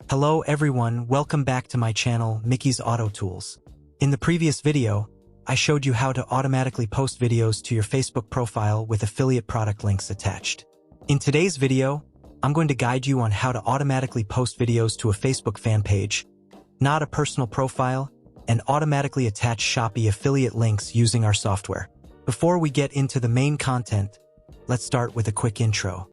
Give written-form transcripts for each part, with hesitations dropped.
Hello everyone, welcome back to my channel, Mikis Auto Tools. In the previous video, I showed you how to automatically post videos to your Facebook profile with affiliate product links attached. In today's video, I'm going to guide you on how to automatically post videos to a Facebook fan page, not a personal profile, and automatically attach Shopee affiliate links using our software. Before we get into the main content, let's start with a quick intro.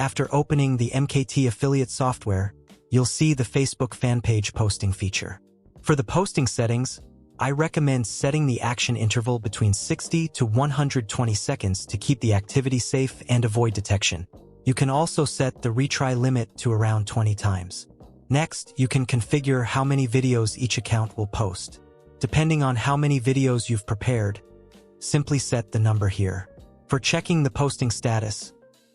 After opening the MKT affiliate software, you'll see the Facebook fan page posting feature. For the posting settings, I recommend setting the action interval between 60 to 120 seconds to keep the activity safe and avoid detection. You can also set the retry limit to around 20 times. Next, you can configure how many videos each account will post. Depending on how many videos you've prepared, simply set the number here. For checking the posting status,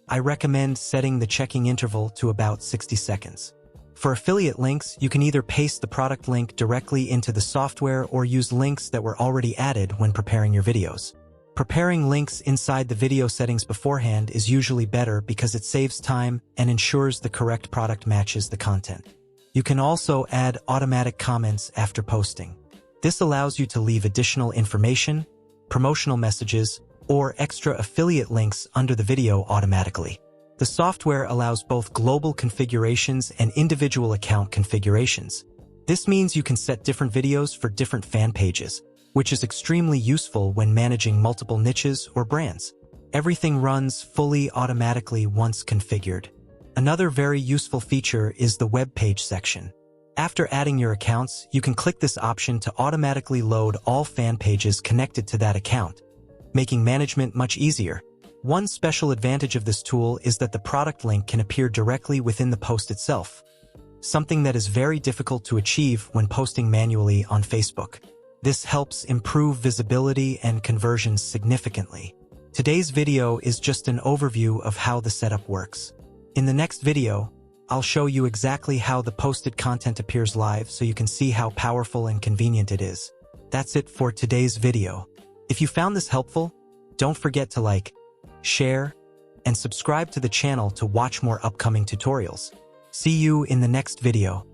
I recommend setting the checking interval to about 60 seconds. For affiliate links, you can either paste the product link directly into the software or use links that were already added when preparing your videos. Preparing links inside the video settings beforehand is usually better because it saves time and ensures the correct product matches the content. You can also add automatic comments after posting. This allows you to leave additional information, promotional messages, or extra affiliate links under the video automatically. The software allows both global configurations and individual account configurations. This means you can set different videos for different fan pages, which is extremely useful when managing multiple niches or brands. Everything runs fully automatically once configured. Another very useful feature is the web page section. After adding your accounts, you can click this option to automatically load all fan pages connected to that account, making management much easier. One special advantage of this tool is that the product link can appear directly within the post itself, something that is very difficult to achieve when posting manually on Facebook. This helps improve visibility and conversions significantly. Today's video is just an overview of how the setup works. In the next video, I'll show you exactly how the posted content appears live so you can see how powerful and convenient it is. That's it for today's video. If you found this helpful, don't forget to like, share, and subscribe to the channel to watch more upcoming tutorials. See you in the next video.